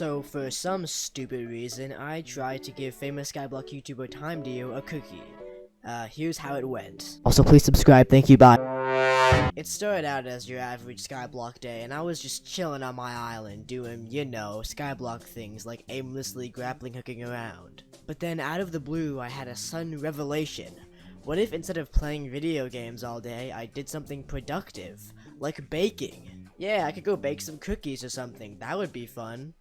So for some stupid reason, I tried to give famous Skyblock YouTuber TimeDeo a cookie. Here's how it went. Also, please subscribe. Thank you. Bye. It started out as your average Skyblock day, and I was just chilling on my island doing, you know, Skyblock things like aimlessly grappling hooking around. But then out of the blue, I had a sudden revelation. What if instead of playing video games all day, I did something productive, like baking? Yeah, I could go bake some cookies or something. That would be fun.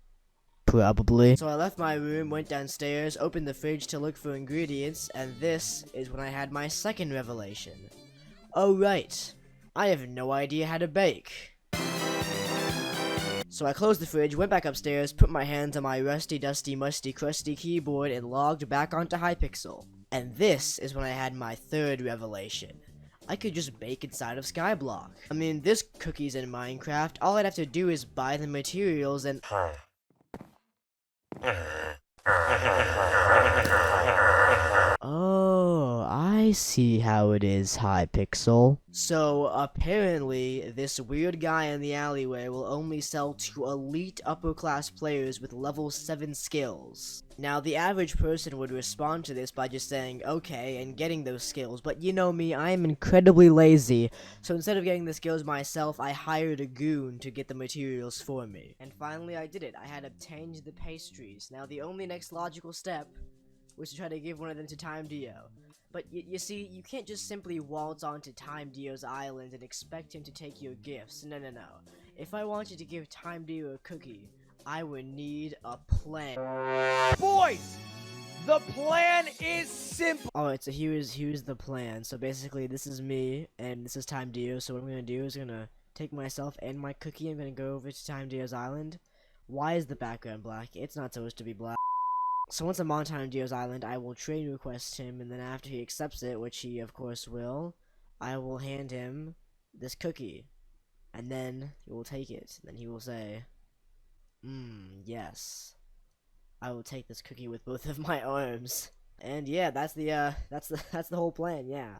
Probably. So I left my room, went downstairs, opened the fridge to look for ingredients, and this is when I had my second revelation. Oh right, I have no idea how to bake. So I closed the fridge, went back upstairs, put my hands on my rusty, dusty, musty, crusty keyboard, and logged back onto Hypixel. And this is when I had my third revelation. I could just bake inside of Skyblock. I mean, there's cookies in Minecraft. All I'd have to do is buy the materials and... Oh, I see how it is, Hypixel. So, apparently, this weird guy in the alleyway will only sell to elite upper-class players with level 7 skills. Now, the average person would respond to this by just saying, okay, and getting those skills, but you know me, I am incredibly lazy, so instead of getting the skills myself, I hired a goon to get the materials for me. And finally, I did it. I had obtained the pastries. Now, the only next logical step was to try to give one of them to TimeDeo. But you see, you can't just simply waltz onto TimeDeo's island and expect him to take your gifts. No. If I wanted to give TimeDeo a cookie, I would need a plan. Boys, the plan is simple. Alright, so here's the plan. So basically, this is me, and this is TimeDeo. So what I'm gonna do is I'm gonna take myself and my cookie. I'm gonna go over to TimeDeo's island. Why is the background black? It's not supposed to be black. So once I'm on TimeDeo's island, I will trade request him, and then after he accepts it, which he of course will, I will hand him this cookie. And then he will take it. Then he will say, yes. I will take this cookie with both of my arms. And yeah, that's the whole plan, yeah.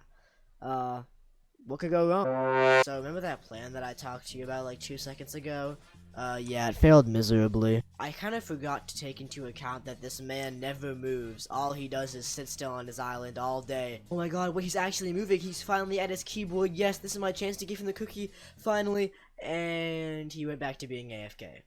What could go wrong? So remember that plan that I talked to you about like 2 seconds ago? Yeah, it failed miserably. I kind of forgot to take into account that this man never moves. All he does is sit still on his island all day. Oh my god, wait, he's actually moving. He's finally at his keyboard. Yes, this is my chance to give him the cookie, finally. And he went back to being AFK.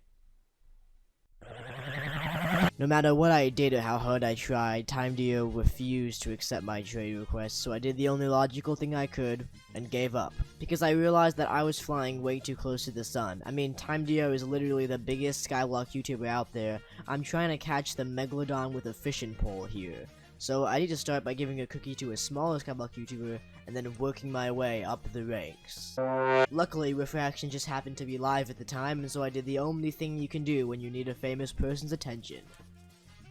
No matter what I did or how hard I tried, TimeDeo refused to accept my trade request, so I did the only logical thing I could, and gave up. Because I realized that I was flying way too close to the sun. I mean, TimeDeo is literally the biggest Skyblock YouTuber out there. I'm trying to catch the Megalodon with a fishing pole here. So I need to start by giving a cookie to a smaller Skyblock YouTuber, and then working my way up the ranks. Luckily, Refraction just happened to be live at the time, and so I did the only thing you can do when you need a famous person's attention.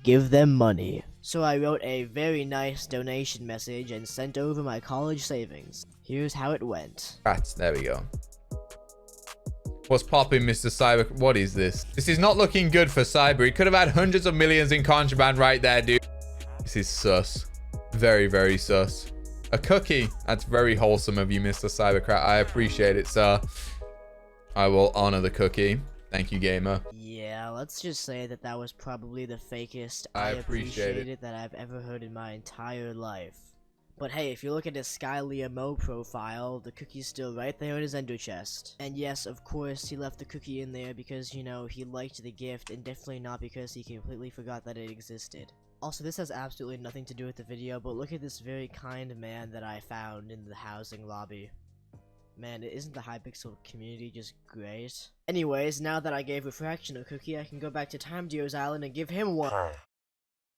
Give them money. So I wrote a very nice donation message and sent over my college savings. Here's how it went. Rats, there we go. What's popping, Mr. Cyber? What is this? This is not looking good for Cyber. He could have had hundreds of millions in contraband right there, dude. This is sus. Very, very sus. A cookie. That's very wholesome of you, Mr. Cybercrat. I appreciate it, sir. I will honor the cookie. Thank you, gamer. Yeah, let's just say that that was probably the fakest I appreciate it that I've ever heard in my entire life. But hey, if you look at his Skylia Mo profile, the cookie's still right there in his ender chest. And yes, of course, he left the cookie in there because, you know, he liked the gift, and definitely not because he completely forgot that it existed. Also, this has absolutely nothing to do with the video, but look at this very kind man that I found in the housing lobby. Man, isn't the Hypixel community just great? Anyways, now that I gave Refraction a cookie, I can go back to TimeDeo's island and give him one.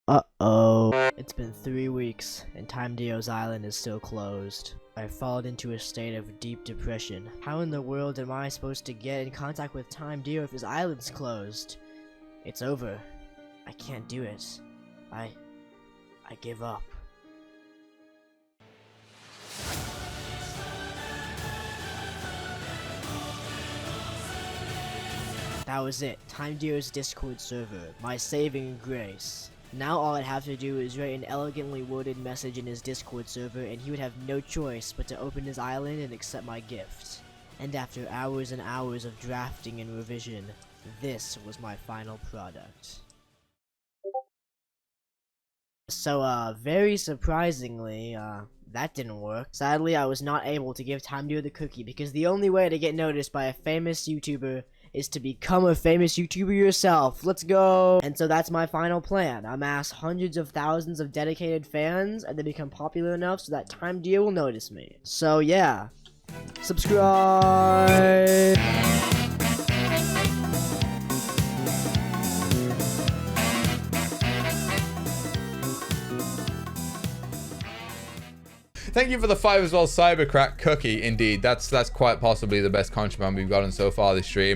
Uh-oh. It's been 3 weeks, and TimeDeo's island is still closed. I've fallen into a state of deep depression. How in the world am I supposed to get in contact with TimeDeo if his island's closed? It's over. I can't do it. I give up. That was it. TimeDeo's Discord server. My saving grace. Now all I'd have to do is write an elegantly worded message in his Discord server, and he would have no choice but to open his island and accept my gift. And after hours and hours of drafting and revision, this was my final product. So, very surprisingly, that didn't work. Sadly, I was not able to give TimeDeo the cookie because the only way to get noticed by a famous YouTuber is to become a famous YouTuber yourself. Let's go! And so that's my final plan. Amass hundreds of thousands of dedicated fans and then become popular enough so that TimeDeo will notice me. So yeah, subscribe! Thank you for the 5 as well, Cybercrack cookie. Indeed, that's quite possibly the best contraband we've gotten so far this stream.